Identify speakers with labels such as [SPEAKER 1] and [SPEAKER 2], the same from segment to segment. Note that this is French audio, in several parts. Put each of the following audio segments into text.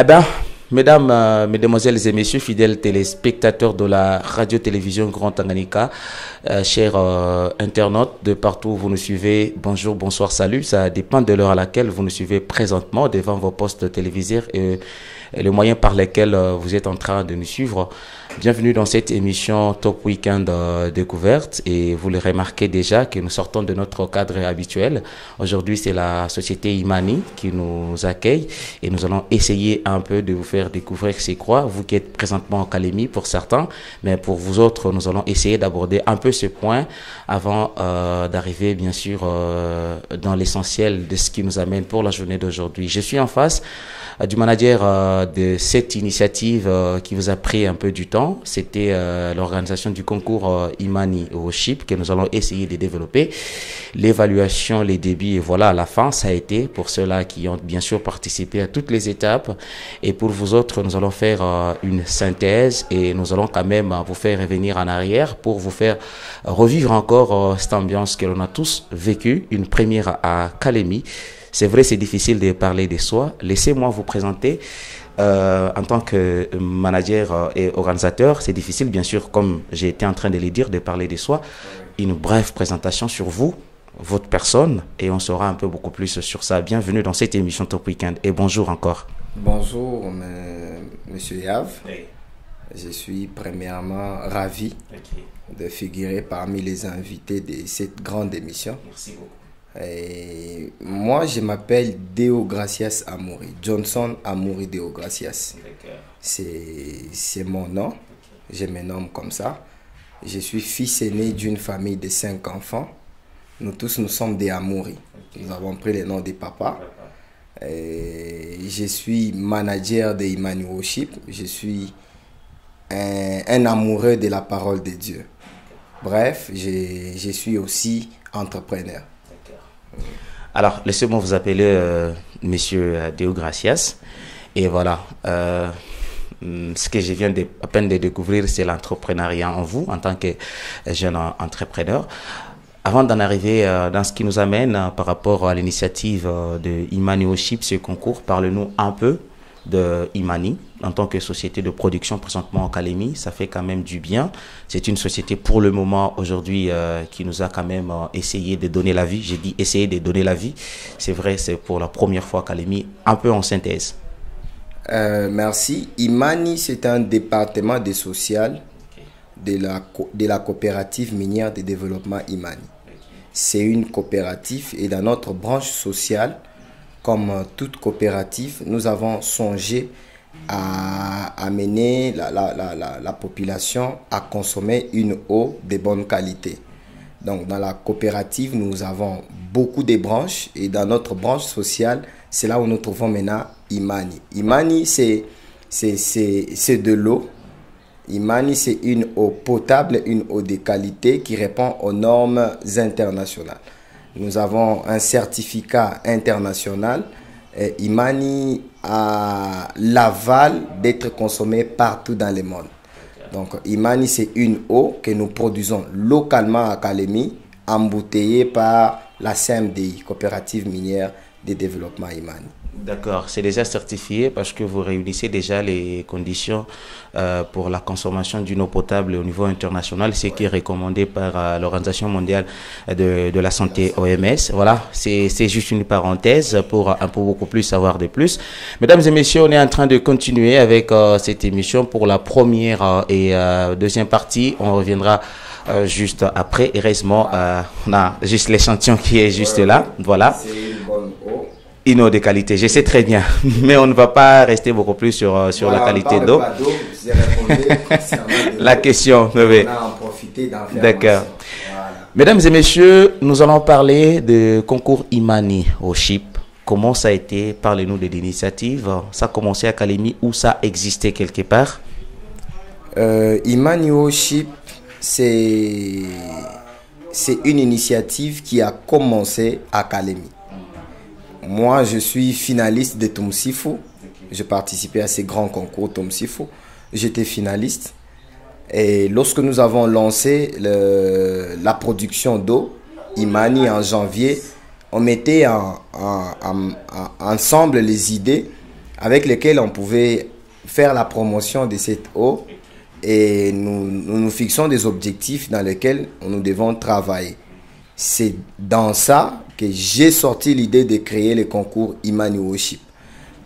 [SPEAKER 1] Eh bien, mesdames, mesdemoiselles et messieurs, fidèles téléspectateurs de la radio-télévision Grand Tanganyika, chers internautes de partout où vous nous suivez, bonjour, bonsoir, salut. Ça dépend de l'heure à laquelle vous nous suivez présentement devant vos postes télévisés et le moyen par lesquels vous êtes en train de nous suivre. Bienvenue dans cette émission Top Weekend Découverte, et vous le remarquez déjà que nous sortons de notre cadre habituel. Aujourd'hui, c'est la société Imani qui nous accueille et nous allons essayer un peu de vous faire découvrir c'est quoi, vous qui êtes présentement en Calémie pour certains, mais pour vous autres, nous allons essayer d'aborder un peu ce point avant d'arriver bien sûr dans l'essentiel de ce qui nous amène pour la journée d'aujourd'hui. Je suis en face du manager de cette initiative qui vous a pris un peu du temps. C'était l'organisation du concours Imani au CHIP que nous allons essayer de développer. L'évaluation, les débits, et voilà, à la fin, ça a été pour ceux-là qui ont bien sûr participé à toutes les étapes. Et pour vous autres, nous allons faire une synthèse et nous allons quand même vous faire revenir en arrière pour vous faire revivre encore cette ambiance que l'on a tous vécue, une première à Calémie. C'est vrai, c'est difficile de parler de soi. Laissez-moi vous présenter. En tant que manager et organisateur, c'est difficile, bien sûr, comme j'ai été en train de le dire, de parler de soi. Une brève présentation sur vous, votre personne, et on saura un peu beaucoup plus sur ça. Bienvenue dans cette émission Top Weekend et bonjour encore.
[SPEAKER 2] Bonjour, monsieur Yav.
[SPEAKER 1] Oui.
[SPEAKER 2] Je suis premièrement ravi de figurer parmi les invités de cette grande émission.
[SPEAKER 1] Merci beaucoup.
[SPEAKER 2] Et moi, je m'appelle Deo Gracias Amouri, Johnson Amouri Deo Gracias. C'est mon nom, je me nomme comme ça. Je suis fils aîné d'une famille de 5 enfants. Nous tous, nous sommes des Amouri. Nous avons pris les noms des papas. Et je suis manager de Imani Worship. Je suis un amoureux de la parole de Dieu. Bref, je suis aussi entrepreneur.
[SPEAKER 1] Alors, laissez-moi vous appeler Monsieur Deo Gracias. Et voilà, ce que je viens à peine de découvrir, c'est l'entrepreneuriat en vous, en tant que jeune entrepreneur. Avant d'en arriver dans ce qui nous amène par rapport à l'initiative de Imani Worship, ce concours, parle-nous un peu de Imani en tant que société de production présentement en Calémie. Ça fait quand même du bien. C'est une société pour le moment aujourd'hui qui nous a quand même essayé de donner la vie. J'ai dit essayer de donner la vie. C'est vrai, c'est pour la première fois à Calémie. Un peu en synthèse.
[SPEAKER 2] Merci. Imani, c'est un département de social de la coopérative minière de développement Imani. C'est une coopérative et dans notre branche sociale, comme toute coopérative, nous avons songé à amener la population à consommer une eau de bonne qualité. Donc dans la coopérative, nous avons beaucoup de branches et dans notre branche sociale, c'est là où nous trouvons maintenant Imani. Imani, c'est de l'eau. Imani, c'est une eau potable, une eau de qualité qui répond aux normes internationales. Nous avons un certificat international. Imani a l'aval d'être consommé partout dans le monde. Donc, Imani, c'est une eau que nous produisons localement à Calémie, embouteillée par la CMDI, Coopérative minière de développement Imani.
[SPEAKER 1] D'accord, c'est déjà certifié parce que vous réunissez déjà les conditions pour la consommation d'une eau potable au niveau international, ce qui est recommandé par l'Organisation mondiale de la santé OMS. Voilà, c'est juste une parenthèse pour un peu beaucoup plus savoir de plus. Mesdames et messieurs, on est en train de continuer avec cette émission pour la première et deuxième partie. On reviendra juste après. Heureusement, on a juste l'échantillon qui est juste là. Voilà.
[SPEAKER 2] C'est une bonne eau.
[SPEAKER 1] Une eau de qualité, je sais très bien, mais on ne va pas rester beaucoup plus sur la qualité d'eau. La question, oui.
[SPEAKER 2] On a en profité d'en faire.
[SPEAKER 1] D'accord.
[SPEAKER 2] Voilà.
[SPEAKER 1] Mesdames et messieurs, nous allons parler de concours Imani au CHIP. Comment ça a été? Parlez-nous de l'initiative. Ça a commencé à Calémie ou ça existait quelque part?
[SPEAKER 2] Imani au CHIP, c'est une initiative qui a commencé à Calémie. Moi, je suis finaliste de Tomsifu. Je participais à ces grands concours Tomsifu. J'étais finaliste. Et lorsque nous avons lancé la production d'eau, Imani en janvier, on mettait ensemble les idées avec lesquels on pouvait faire la promotion de cette eau et nous fixons des objectifs dans lesquels nous devons travailler. C'est dans ça que j'ai sorti l'idée de créer le concours Imani Worship.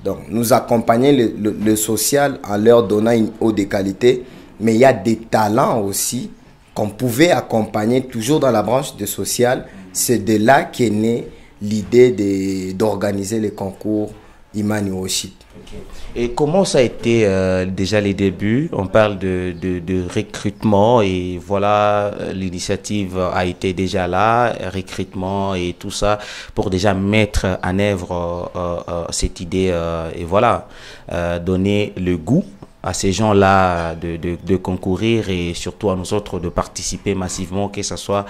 [SPEAKER 2] Donc, nous accompagner le social en leur donnant une eau de qualité, mais il y a des talents aussi qu'on pouvait accompagner toujours dans la branche de social. C'est de là qu'est née l'idée d'organiser le concours Imani Worship.
[SPEAKER 1] Okay. Et comment ça a été déjà les débuts? On parle de recrutement et voilà, l'initiative a été déjà là, recrutement et tout ça pour déjà mettre en œuvre cette idée et voilà, donner le goût à ces gens-là de concourir et surtout à nous autres de participer massivement, que ce soit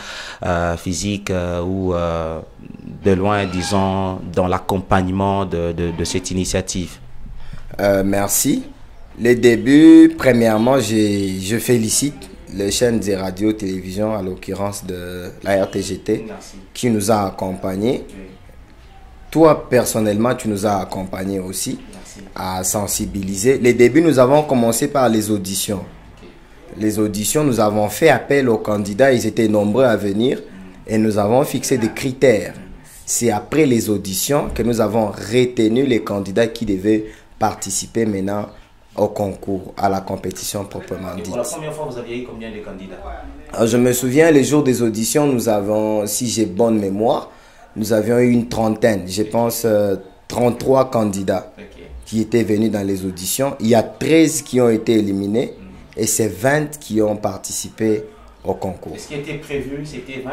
[SPEAKER 1] physique ou de loin, disons, dans l'accompagnement de cette initiative.
[SPEAKER 2] Merci. Les débuts, premièrement, je félicite les chaînes de radio-télévision, à l'occurrence de la RTGT, qui nous a accompagnés. Oui. Toi, personnellement, tu nous as accompagnés aussi. Merci. À sensibiliser. Les débuts, nous avons commencé par les auditions. Okay. Les auditions, nous avons fait appel aux candidats, ils étaient nombreux à venir et nous avons fixé des critères. C'est après les auditions que nous avons retenu les candidats qui devaient participer maintenant au concours, à la compétition proprement dite.
[SPEAKER 1] Pour la première fois, vous aviez eu combien de candidats?
[SPEAKER 2] Alors, je me souviens, les jours des auditions, nous avons, si j'ai bonne mémoire, nous avions eu une trentaine, je pense 33 candidats qui étaient venus dans les auditions. Il y a 13 qui ont été éliminés et c'est 20 qui ont participé au concours.
[SPEAKER 1] Ce qui était prévu, c'était 20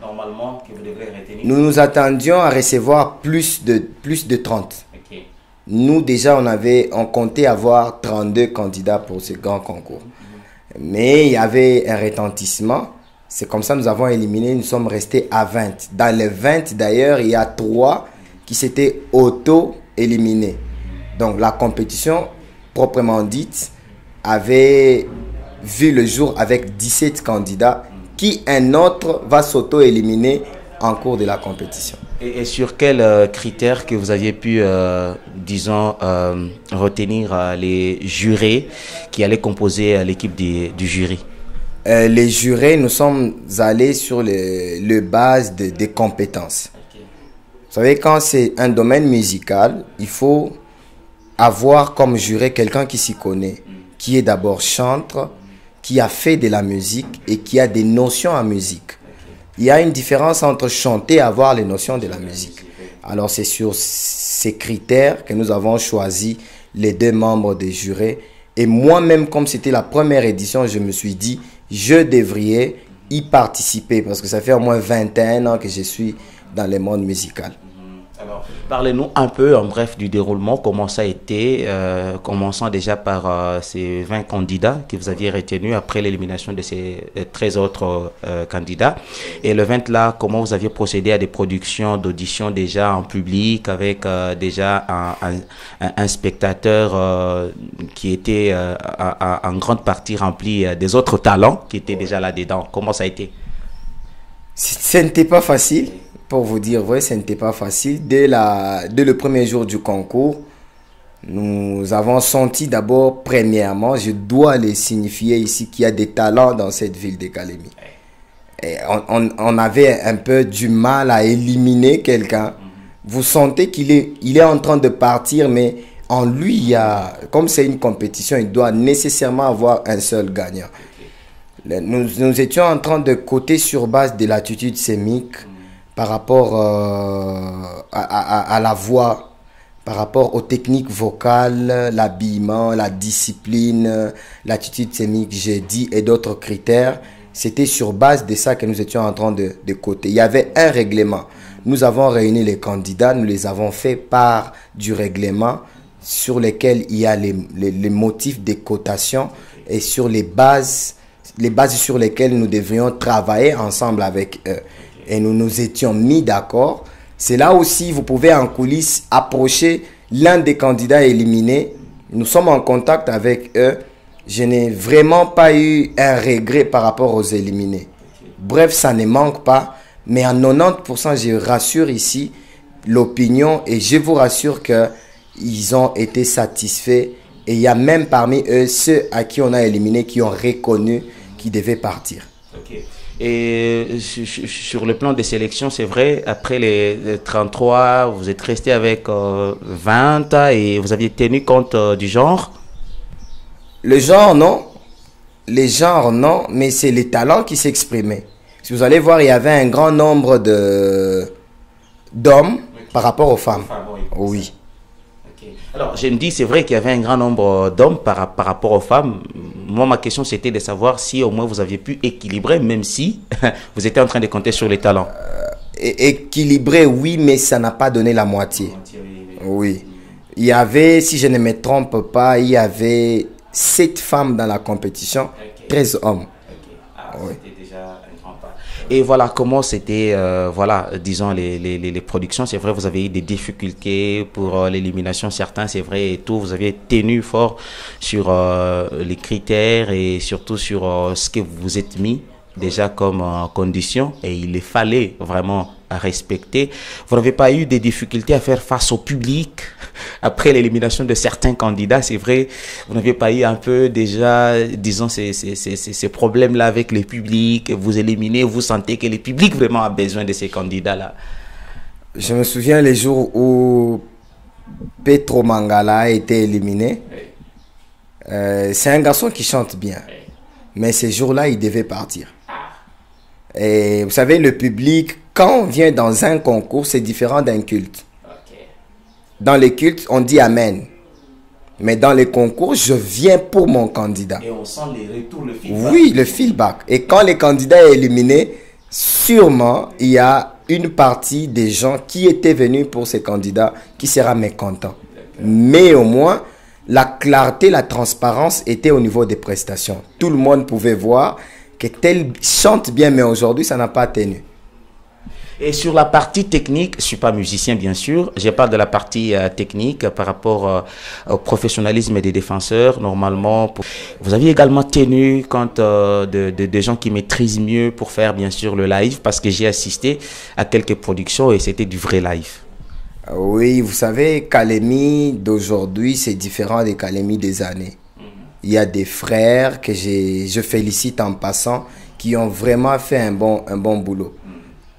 [SPEAKER 1] normalement que vous devrez retenir?
[SPEAKER 2] Nous nous attendions à recevoir plus de 30. Okay. Nous déjà, on comptait avoir 32 candidats pour ce grand concours. Mais il y avait un retentissement. C'est comme ça que nous avons éliminé, nous sommes restés à 20. Dans les 20 d'ailleurs, il y a 3 qui s'étaient auto-éliminés. Donc la compétition, proprement dite, avait vu le jour avec 17 candidats qui un autre va s'auto-éliminer en cours de la compétition.
[SPEAKER 1] Et sur quels critères que vous aviez pu, disons, retenir les jurés qui allaient composer l'équipe du jury?
[SPEAKER 2] Les jurés, nous sommes allés sur le base des compétences. Okay. Vous savez, quand c'est un domaine musical, il faut avoir comme juré quelqu'un qui s'y connaît, qui est d'abord chanteur, qui a fait de la musique et qui a des notions en musique. Il y a une différence entre chanter et avoir les notions de la musique. Alors c'est sur ces critères que nous avons choisi les 2 membres des jurés. Et moi-même, comme c'était la première édition, je me suis dit, je devrais y participer parce que ça fait au moins 21 ans que je suis dans le monde musical.
[SPEAKER 1] Alors, parlez-nous un peu, en bref, du déroulement, comment ça a été, commençant déjà par ces 20 candidats que vous aviez retenus après l'élimination de ces 13 autres candidats. Et le 20 là, comment vous aviez procédé à des productions d'auditions déjà en public avec déjà un spectateur qui était en grande partie rempli des autres talents qui étaient déjà là-dedans. Comment ça a été?
[SPEAKER 2] Ce n'était pas facile. Pour vous dire vrai, ce n'était pas facile. Dès le premier jour du concours, nous avons senti d'abord, premièrement, je dois les signifier ici, qu'il y a des talents dans cette ville de Kalemi. Et on avait un peu du mal à éliminer quelqu'un. Vous sentez qu'il est en train de partir, mais en lui, comme c'est une compétition, il doit nécessairement avoir un seul gagnant. Nous étions en train de coter sur base de l'attitude scénique, par rapport à la voix, par rapport aux techniques vocales, l'habillement, la discipline, l'attitude scénique, j'ai dit, et d'autres critères. C'était sur base de ça que nous étions en train de coter. Il y avait un règlement. Nous avons réuni les candidats, nous les avons fait part du règlement sur lesquels il y a les motifs des cotations et sur les bases sur lesquelles nous devrions travailler ensemble avec eux. Et nous nous étions mis d'accord. C'est là aussi, vous pouvez en coulisses approcher l'un des candidats éliminés. Nous sommes en contact avec eux. Je n'ai vraiment pas eu un regret par rapport aux éliminés. Bref, ça ne manque pas. Mais à 90%, je rassure ici l'opinion et je vous rassure qu'il ils ont été satisfaits. Et il y a même parmi eux ceux à qui on a éliminé qui ont reconnu qu'ils devaient partir.
[SPEAKER 1] Okay. Et sur le plan des sélections, c'est vrai, après les 33, vous êtes resté avec 20 et vous aviez tenu compte du genre?
[SPEAKER 2] Le genre, non. Les genres, non, mais c'est les talents qui s'exprimaient. Si vous allez voir, il y avait un grand nombre d'hommes par rapport aux femmes. Oui.
[SPEAKER 1] Okay. Alors, je me dis, c'est vrai qu'il y avait un grand nombre d'hommes par rapport aux femmes. Moi, ma question, c'était de savoir si au moins vous aviez pu équilibrer, même si vous étiez en train de compter sur les talents.
[SPEAKER 2] Équilibrer, oui, mais ça n'a pas donné la moitié. Oui. Il y avait, si je ne me trompe pas, il y avait 7 femmes dans la compétition, 13 hommes.
[SPEAKER 1] Ah, oui. C'était déjà un grand pas. Et voilà, comment c'était, voilà, disons, les productions. C'est vrai, vous avez eu des difficultés pour l'élimination, certains, c'est vrai, et tout. Vous avez tenu fort sur les critères et surtout sur ce que vous vous êtes mis déjà comme condition, et il les fallait vraiment respecter. Vous n'avez pas eu des difficultés à faire face au public après l'élimination de certains candidats? C'est vrai, vous n'avez pas eu un peu déjà, disons, ces problèmes-là avec le public? Vous éliminez, vous sentez que le public vraiment a besoin de ces candidats-là?
[SPEAKER 2] Je me souviens les jours où Petro Mangala a été éliminé. Oui. C'est un garçon qui chante bien. Oui. Mais ces jours-là, il devait partir. Et vous savez, le public, quand on vient dans un concours, c'est différent d'un culte. Okay. Dans les cultes, on dit Amen. Mais dans les concours, je viens pour mon candidat.
[SPEAKER 1] Et on sent les retours, le feedback.
[SPEAKER 2] Oui, le feedback. Et quand le candidat est éliminé, sûrement, il y a une partie des gens qui étaient venus pour ces candidats qui sera mécontent. Mais au moins, la clarté, la transparence était au niveau des prestations. Tout le monde pouvait voir que tel chante bien, mais aujourd'hui, ça n'a pas tenu.
[SPEAKER 1] Et sur la partie technique, je ne suis pas musicien, bien sûr. Je parle de la partie technique par rapport au professionnalisme des défenseurs. Normalement, vous aviez également tenu compte de gens qui maîtrisent mieux pour faire, bien sûr, le live, parce que j'ai assisté à quelques productions et c'était du vrai live.
[SPEAKER 2] Oui, vous savez, Kalemi d'aujourd'hui, c'est différent des Kalemi des années. Il y a des frères que je félicite en passant qui ont vraiment fait un bon boulot.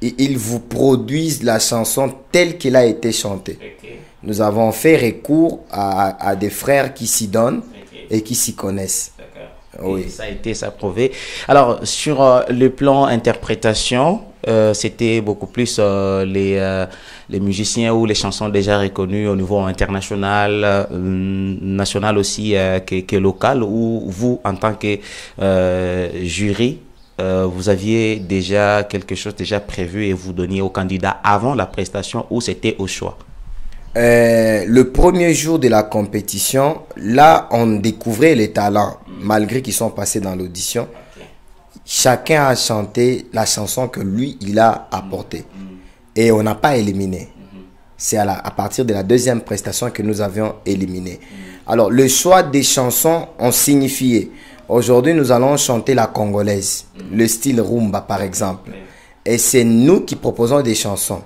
[SPEAKER 2] Et ils vous produisent la chanson telle qu'elle a été chantée. Okay. Nous avons fait recours à des frères qui s'y donnent et qui s'y connaissent.
[SPEAKER 1] Oui. Ça a été prouvé. Alors, sur le plan interprétation, c'était beaucoup plus les musiciens ou les chansons déjà reconnues au niveau international, national aussi que local, ou vous, en tant que jury, vous aviez déjà quelque chose déjà prévu et vous donniez au candidat avant la prestation, ou c'était au choix?
[SPEAKER 2] Le premier jour de la compétition, là, on découvrait les talents, malgré qu'ils sont passés dans l'audition. Chacun a chanté la chanson que lui, il a apportée. Et on n'a pas éliminé. C'est à partir de la deuxième prestation que nous avions éliminé. Alors, le choix des chansons ont signifié. Aujourd'hui, nous allons chanter la congolaise, le style rumba, par exemple. Et c'est nous qui proposons des chansons.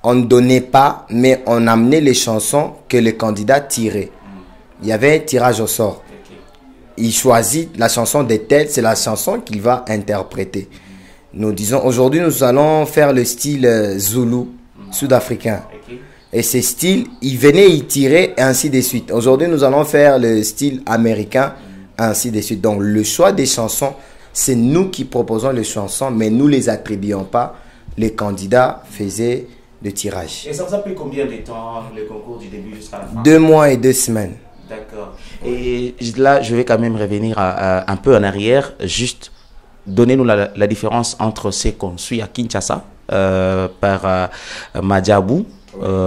[SPEAKER 2] On ne donnait pas, mais on amenait les chansons que le candidat tirait. Il y avait un tirage au sort. Il choisit la chanson de telle, c'est la chanson qu'il va interpréter. Nous disons, aujourd'hui, nous allons faire le style Zulu, sud-africain. Et ces styles, il venait y tirer, et ainsi de suite. Aujourd'hui, nous allons faire le style américain, ainsi de suite. Donc, le choix des chansons, c'est nous qui proposons les chansons, mais nous ne les attribuons pas. Les candidats faisaient le tirage.
[SPEAKER 1] Et ça vous a pris combien de temps, le concours du début jusqu'à la fin?
[SPEAKER 2] 2 mois et 2 semaines.
[SPEAKER 1] D'accord. Et là, je vais quand même revenir un peu en arrière, juste donnez-nous la différence entre ce qu'on suit à Kinshasa par Madjabou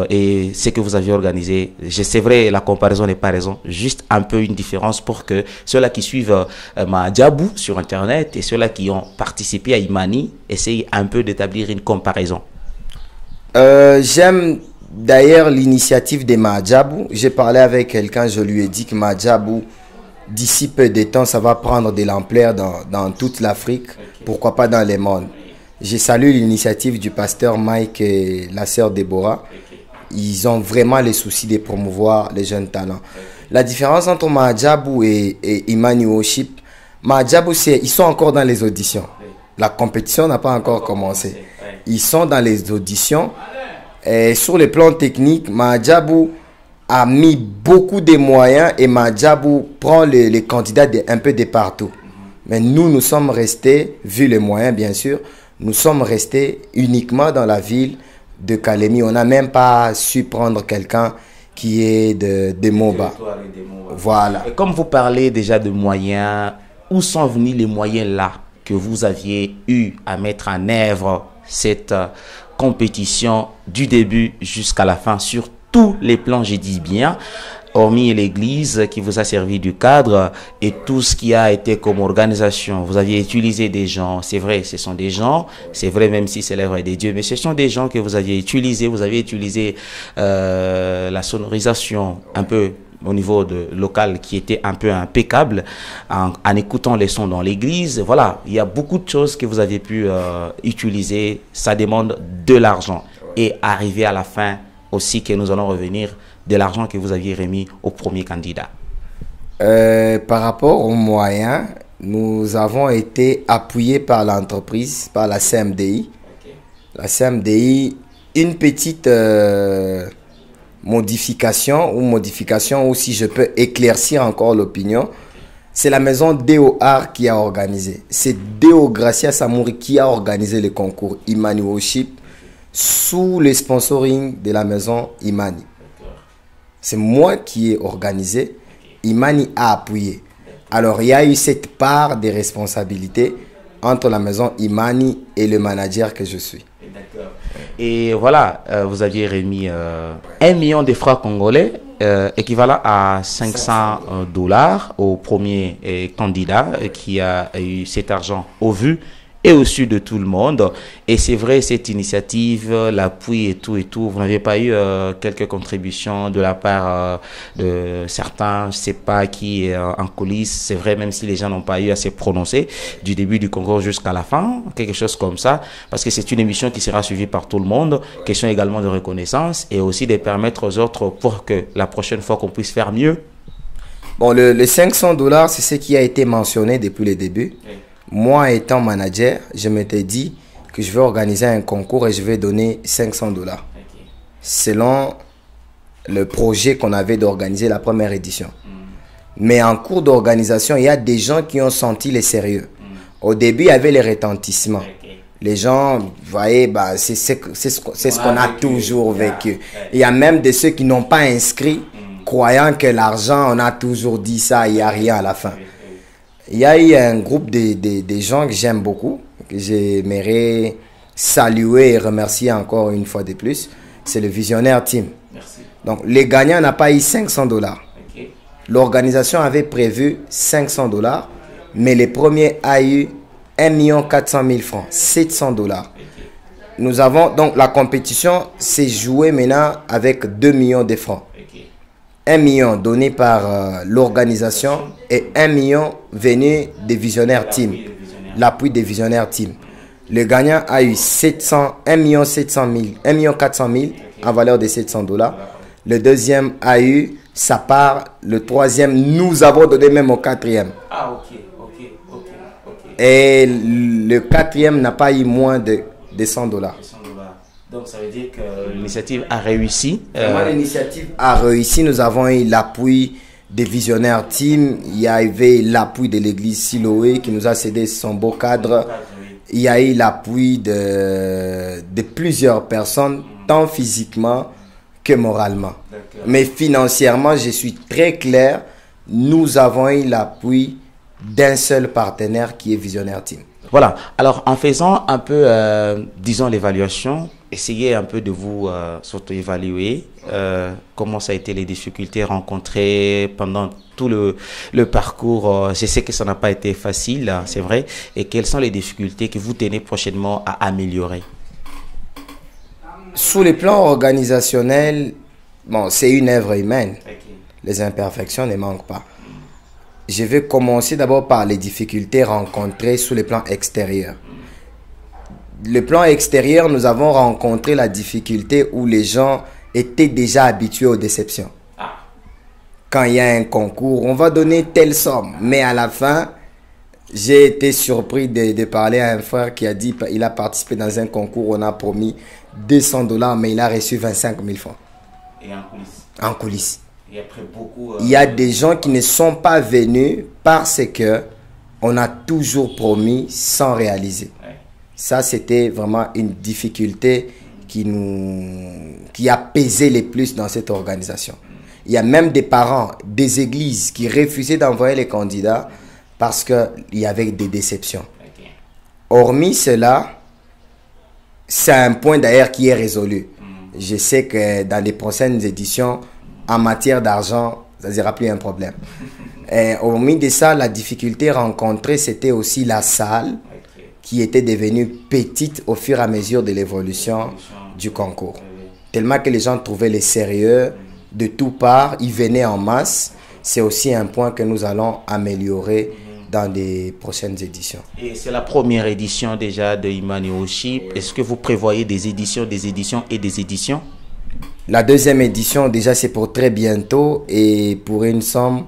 [SPEAKER 1] et ce que vous aviez organisé. C'est vrai, la comparaison n'est pas raison, juste un peu une différence pour que ceux-là qui suivent Madjabou sur Internet et ceux-là qui ont participé à Imani essayent un peu d'établir une comparaison.
[SPEAKER 2] J'aime d'ailleurs l'initiative de Madjabou. J'ai parlé avec quelqu'un, je lui ai dit que Madjabou, d'ici peu de temps, ça va prendre de l'ampleur dans toute l'Afrique, pourquoi pas dans le monde. J'ai salué l'initiative du pasteur Mike et la sœur Déborah. ils ont vraiment les soucis de promouvoir les jeunes talents. La différence entre Mahadjabou et Imani Worship, Mahadjabou, ils sont encore dans les auditions. La compétition n'a pas encore commencé. Ils sont dans les auditions. Et sur le plan technique, Mahadjabou a mis beaucoup de moyens et Mahadjabou prend les candidats un peu de partout. Mais nous sommes restés, vu les moyens bien sûr, nous sommes restés uniquement dans la ville de Kalemi. On n'a même pas su prendre quelqu'un qui est de Moba. Voilà.
[SPEAKER 1] Et comme vous parlez déjà de moyens, où sont venus les moyens là que vous aviez eu à mettre en œuvre cette compétition du début jusqu'à la fin sur tous les plans, j'ai dit bien, hormis l'église qui vous a servi du cadre et tout ce qui a été comme organisation. Vous aviez utilisé des gens, c'est vrai, ce sont des gens, c'est vrai même si c'est l'œuvre des dieux, mais ce sont des gens que vous aviez utilisés. Vous avez utilisé la sonorisation un peu au niveau local qui était un peu impeccable en écoutant les sons dans l'église. Voilà, il y a beaucoup de choses que vous avez pu utiliser. Ça demande de l'argent et arriver à la fin aussi que nous allons revenir de l'argent que vous aviez remis au premier candidat.
[SPEAKER 2] Par rapport aux moyens, nous avons été appuyés par l'entreprise, par la CMDI. Okay. La CMDI, une petite modification ou si je peux éclaircir encore l'opinion, c'est la maison DOR qui a organisé. C'est Deo Gracia Samouri qui a organisé le concours Imani Worship sous le sponsoring de la maison Imani. C'est moi qui ai organisé. Imani a appuyé. Alors, il y a eu cette part de responsabilité entre la maison Imani et le manager que je suis.
[SPEAKER 1] D'accord. Et voilà, vous aviez remis 1 million de francs congolais, équivalent à 500 $ au premier candidat qui a eu cet argent au vu et au su de tout le monde. Et c'est vrai, cette initiative, l'appui et tout, vous n'avez pas eu quelques contributions de la part de certains, je ne sais pas qui est en coulisses, c'est vrai, même si les gens n'ont pas eu à se prononcer du début du concours jusqu'à la fin, quelque chose comme ça, parce que c'est une émission qui sera suivie par tout le monde, question également de reconnaissance et aussi de permettre aux autres pour que la prochaine fois qu'on puisse faire mieux.
[SPEAKER 2] Bon, les 500 $, c'est ce qui a été mentionné depuis le début. Oui. Moi, étant manager, je m'étais dit que je vais organiser un concours et je vais donner 500 $. Okay. Selon le projet qu'on avait d'organiser la première édition. Mais en cours d'organisation, il y a des gens qui ont senti les sérieux. Au début, il y avait les retentissements. Okay. Les gens, vous voyez, bah, c'est ce qu'on a toujours vécu. Il y a même de ceux qui n'ont pas inscrit, croyant que l'argent, on a toujours dit ça, il n'y a rien à la fin. Il y a eu un groupe de gens que j'aime beaucoup, que j'aimerais saluer et remercier encore une fois de plus. C'est le Visionnaire Team. Merci. Donc, les gagnants n'ont pas eu 500 $. Okay. L'organisation avait prévu 500 $, mais les premiers a eu 1 400 000 francs, 700 $. Okay. Nous avons, donc, la compétition s'est jouée maintenant avec 2 millions de francs. 1 million donné par l'organisation et 1 million venu des Visionnaires Team, l'appui des Visionnaires Team. Le gagnant a eu 1 400 000 en valeur de 700 $. Le deuxième a eu sa part. Le troisième, nous avons donné même au quatrième. Ah, ok. Et le quatrième n'a pas eu moins de 100 $.
[SPEAKER 1] Donc, ça veut dire que l'initiative a réussi.
[SPEAKER 2] L'initiative a réussi. Nous avons eu l'appui des Visionnaires Team. Il y avait l'appui de l'église Siloé qui nous a cédé son beau cadre. Il y a eu l'appui de plusieurs personnes, tant physiquement que moralement. Mais financièrement, je suis très clair. Nous avons eu l'appui d'un seul partenaire qui est Visionnaire Team.
[SPEAKER 1] Voilà. Alors, en faisant un peu, disons, l'évaluation, essayez un peu de vous s'auto-évaluer. Comment ça a été les difficultés rencontrées pendant tout le parcours. Je sais que ça n'a pas été facile, c'est vrai. Et quelles sont les difficultés que vous tenez prochainement à améliorer?
[SPEAKER 2] Sous le plan organisationnel, bon, c'est une œuvre humaine. Okay. Les imperfections ne manquent pas. Je vais commencer d'abord par les difficultés rencontrées sous le plan extérieur. Le plan extérieur, nous avons rencontré la difficulté où les gens était déjà habitué aux déceptions.
[SPEAKER 1] Ah.
[SPEAKER 2] Quand il y a un concours, on va donner telle somme. Mais à la fin, j'ai été surpris de parler à un frère qui a dit qu'il a participé dans un concours, on a promis $200, mais il a reçu 25 000 francs.
[SPEAKER 1] Et en coulisses.
[SPEAKER 2] En coulisses.
[SPEAKER 1] Et après beaucoup,
[SPEAKER 2] il y a des gens qui ne sont pas venus parce que on a toujours promis sans réaliser. Ouais. Ça, c'était vraiment une difficulté qui a pesé le plus dans cette organisation. Il y a même des parents, des églises qui refusaient d'envoyer les candidats parce qu'il y avait des déceptions. Okay. Hormis cela, c'est un point d'ailleurs qui est résolu. Je sais que dans les prochaines éditions, en matière d'argent, ça ne sera plus un problème. Et hormis de ça, la difficulté rencontrée, c'était aussi la salle qui était devenue petite au fur et à mesure de l'évolution du concours. Tellement que les gens trouvaient les sérieux de toutes parts, ils venaient en masse. C'est aussi un point que nous allons améliorer dans les prochaines éditions. Et
[SPEAKER 1] c'est la première édition déjà de Imani Worship. Est-ce que vous prévoyez des éditions et des éditions?
[SPEAKER 2] La deuxième édition, déjà, c'est pour très bientôt et pour une somme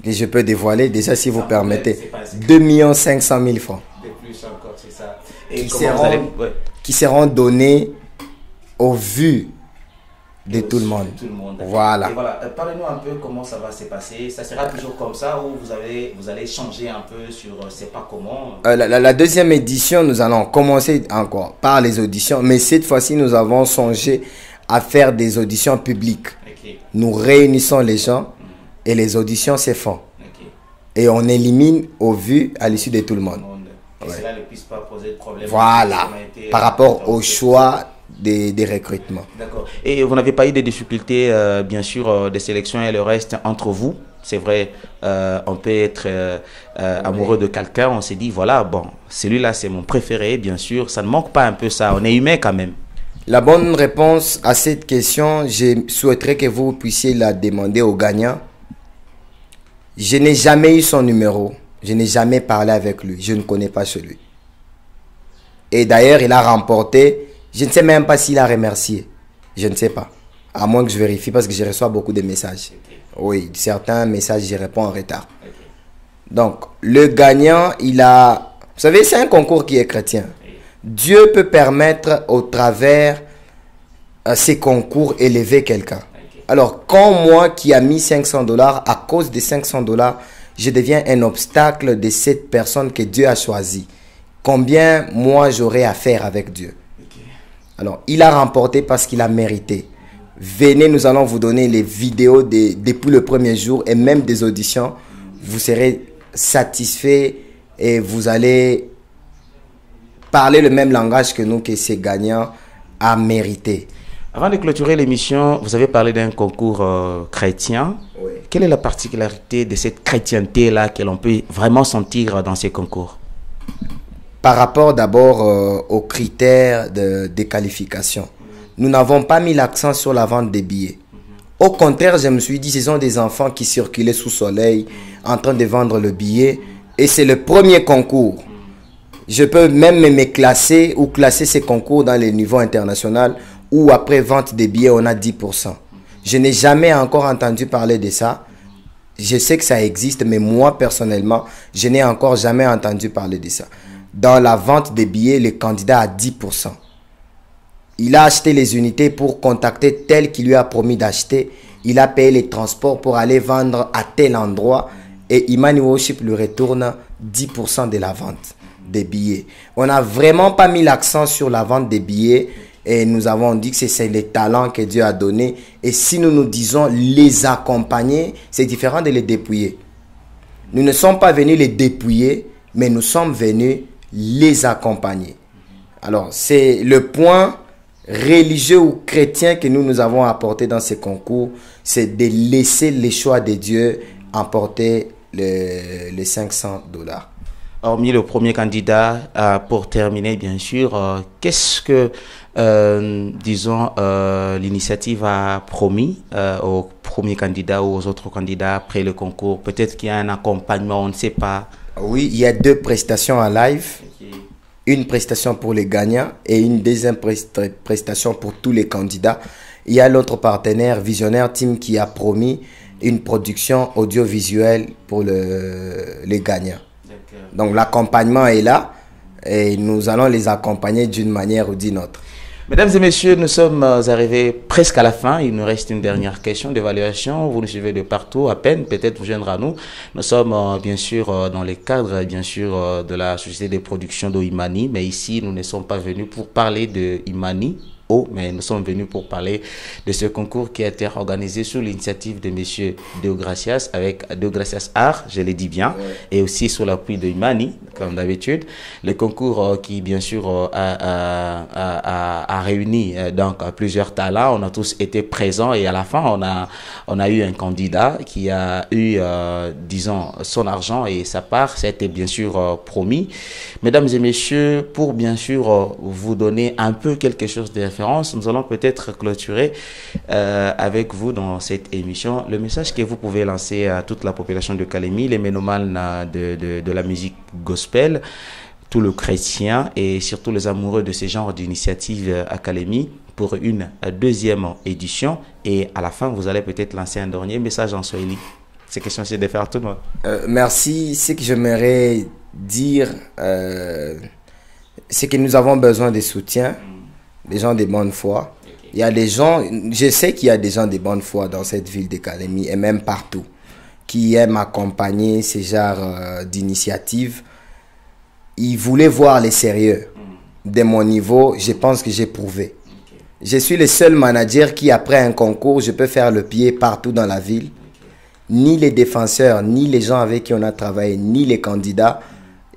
[SPEAKER 2] que je peux dévoiler, déjà, si vous permettez, 2 500 000 francs.
[SPEAKER 1] De plus encore, c'est ça.
[SPEAKER 2] Et qui seront donnés au vu de tout le monde. Voilà.
[SPEAKER 1] Et voilà. Parlez-nous un peu comment ça va se passer. Ça sera toujours comme ça ou vous allez changer un peu sur c'est pas comment?
[SPEAKER 2] La deuxième édition, nous allons commencer encore par les auditions, mais cette fois-ci, nous avons songé à faire des auditions publiques. Okay. Nous réunissons les gens et les auditions se font. Okay. Et on élimine au vu à l'issue de tout le monde.
[SPEAKER 1] Et cela ne puisse pas poser de problème.
[SPEAKER 2] Voilà, par rapport au choix des recrutements.
[SPEAKER 1] D'accord. Et vous n'avez pas eu de difficultés, bien sûr, de sélection et le reste entre vous? C'est vrai, on peut être amoureux de quelqu'un, on s'est dit, voilà, bon, celui-là c'est mon préféré, bien sûr, ça ne manque pas un peu ça, on est humain quand même.
[SPEAKER 2] La bonne réponse à cette question, je souhaiterais que vous puissiez la demander au gagnant. Je n'ai jamais eu son numéro. Je n'ai jamais parlé avec lui. Je ne connais pas celui. Et d'ailleurs, il a remporté. Je ne sais même pas s'il a remercié. Je ne sais pas. À moins que je vérifie parce que je reçois beaucoup de messages. Oui, certains messages, je réponds en retard. Donc, le gagnant, il a... Vous savez, c'est un concours qui est chrétien. Dieu peut permettre au travers ces concours élever quelqu'un. Alors, quand moi qui a mis $500, à cause des $500, je deviens un obstacle de cette personne que Dieu a choisie. Combien moi j'aurais à faire avec Dieu? Alors, il a remporté parce qu'il a mérité. Venez, nous allons vous donner les vidéos depuis le premier jour et même des auditions. Vous serez satisfait et vous allez parler le même langage que nous, que ces gagnants a mérité.
[SPEAKER 1] Avant de clôturer l'émission, vous avez parlé d'un concours chrétien. Oui. Quelle est la particularité de cette chrétienté-là que l'on peut vraiment sentir dans ces concours?
[SPEAKER 2] Par rapport d'abord aux critères de qualification, nous n'avons pas mis l'accent sur la vente des billets. Au contraire, je me suis dit, ce sont des enfants qui circulaient sous soleil en train de vendre le billet et c'est le premier concours. Je peux même me classer ou classer ces concours dans les niveaux internationaux où après vente des billets, on a 10%. Je n'ai jamais encore entendu parler de ça. Je sais que ça existe, mais moi, personnellement, je n'ai encore jamais entendu parler de ça. Dans la vente des billets, le candidat a 10%. Il a acheté les unités pour contacter tel qui lui a promis d'acheter. Il a payé les transports pour aller vendre à tel endroit. Et Imani Worship lui retourne 10% de la vente des billets. On n'a vraiment pas mis l'accent sur la vente des billets. Et nous avons dit que c'est les talents que Dieu a donnés. Et si nous nous disons les accompagner, c'est différent de les dépouiller. Nous ne sommes pas venus les dépouiller, mais nous sommes venus les accompagner. Alors, c'est le point religieux ou chrétien que nous avons apporté dans ces concours. C'est de laisser les choix de Dieu emporter les $500.
[SPEAKER 1] Hormis le premier candidat, pour terminer, bien sûr, qu'est-ce que, disons, l'initiative a promis aux premiers candidats ou aux autres candidats après le concours? Peut-être qu'il y a un accompagnement, on ne sait pas.
[SPEAKER 2] Oui, il y a 2 prestations en live. Okay. une prestation pour les gagnants et une deuxième prestation pour tous les candidats. Il y a l'autre partenaire, Visionnaire Team, qui a promis une production audiovisuelle pour les gagnants. Donc l'accompagnement est là et nous allons les accompagner d'une manière ou d'une autre.
[SPEAKER 1] Mesdames et messieurs, nous sommes arrivés presque à la fin. Il nous reste une dernière question d'évaluation. Vous nous suivez de partout, à peine, peut-être vous joindre à nous. Nous sommes bien sûr dans les cadres bien sûr de la société de production d'Imani, mais ici nous ne sommes pas venus pour parler de Imani. Mais nous sommes venus pour parler de ce concours qui a été organisé sous l'initiative de M. Deogracias avec Deogracias Art, je l'ai dit bien, et aussi sous l'appui de Imani, comme d'habitude. Le concours qui, bien sûr, a réuni donc plusieurs talents. On a tous été présents et à la fin, on a eu un candidat qui a eu, disons, son argent et sa part. Ça a été bien sûr promis. Mesdames et messieurs, pour bien sûr vous donner un peu quelque chose de référence, nous allons peut-être clôturer avec vous dans cette émission le message que vous pouvez lancer à toute la population de Kalemi, les ménomanes de la musique gospel, tout le chrétien et surtout les amoureux de ce genre d'initiative à Kalemi pour une deuxième édition. Et à la fin, vous allez peut-être lancer un dernier message en Swahili. C'est question de faire tout le monde.
[SPEAKER 2] Merci. Ce que j'aimerais dire, c'est que nous avons besoin de soutien, des gens de bonne foi. Il y a des gens, je sais qu'il y a des gens de bonne foi dans cette ville de Kalemi et même partout, qui aiment accompagner ce genre d'initiative. Ils voulaient voir les sérieux. De mon niveau, je pense que j'ai prouvé. Je suis le seul manager qui, après un concours, je peux faire le pied partout dans la ville. Ni les défenseurs, ni les gens avec qui on a travaillé, ni les candidats,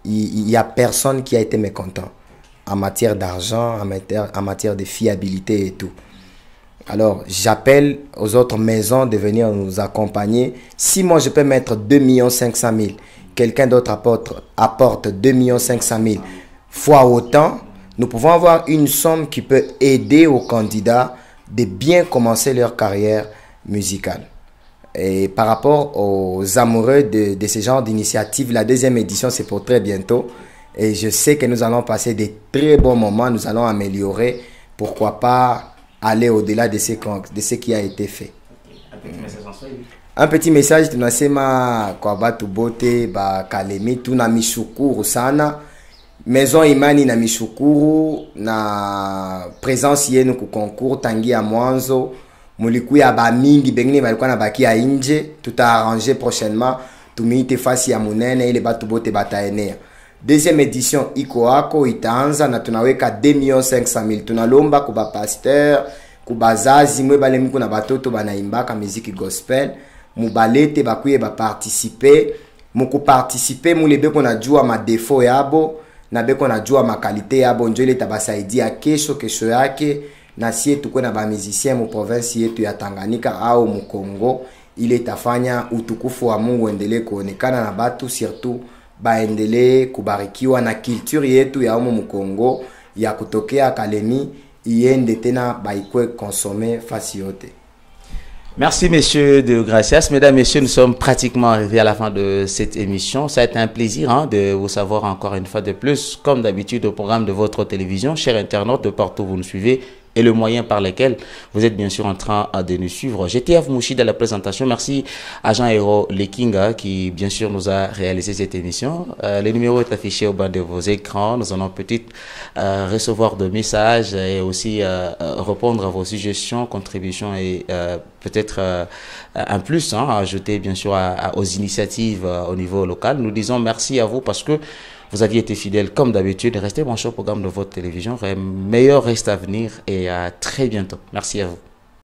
[SPEAKER 2] il n'y a personne qui a été mécontent en matière d'argent, en matière de fiabilité et tout. Alors, j'appelle aux autres maisons de venir nous accompagner. Si moi, je peux mettre 2 500 000, quelqu'un d'autre apporte 2 500 000 fois autant, nous pouvons avoir une somme qui peut aider aux candidats de bien commencer leur carrière musicale. Et par rapport aux amoureux de ce genre d'initiative, la deuxième édition, c'est pour très bientôt. Et je sais que nous allons passer des très bons moments, nous allons améliorer. Pourquoi pas aller au-delà de ce qui a été fait. Un petit message, tunasema kwa batu bote ba Kalemi, tunamishukuru sana. Maison Imani na mishukuru na presence yenu ku concours tangia mwanzo. Mulikuya ba mingi bengine balikuwa na bakia nje, tutaarranger prochainement. Tumiite fasi ya munene ile batu bote bataenea. Deuxième édition iko ako itaanza na tunaweka 2 500 000. Tunalomba kuba pasteur, kuba zazi mwe bale miku na batoto banaimbaka muziki gospel, mubalete bakuye ba participer, muku participer mulebe ko najua ma défaut yabo, na beko najua ma qualité yabo njo ile tabasaidia kesho yake na sie tukwe na ba musicien mu province yetu ya Tanganyika au mu Congo, ile tafanya utukufu wa Mungu endelee kuonekana na batu surtout baendelee kubarikiwa na culture yetu ya umu Congo ya kutokea Kalemi iende tena baikwe consommer fasi yote.
[SPEAKER 1] Merci messieurs Deogracias. Mesdames, messieurs, nous sommes pratiquement arrivés à la fin de cette émission. Ça a été un plaisir de vous savoir encore une fois de plus, comme d'habitude au programme de votre télévision. Chers internautes de partout où vous nous suivez, et le moyen par lequel vous êtes bien sûr en train de nous suivre. J'étais à Mouchi de la présentation. Merci à Jean-Héro Lekinga qui bien sûr nous a réalisé cette émission. Le numéro est affiché au bas de vos écrans. Nous allons peut-être recevoir des messages et aussi répondre à vos suggestions, contributions et peut-être un plus à ajouter bien sûr aux initiatives au niveau local. Nous disons merci à vous parce que vous aviez été fidèles comme d'habitude. Restez branchés au programme de votre télévision. Meilleur reste à venir et à très bientôt. Merci à vous.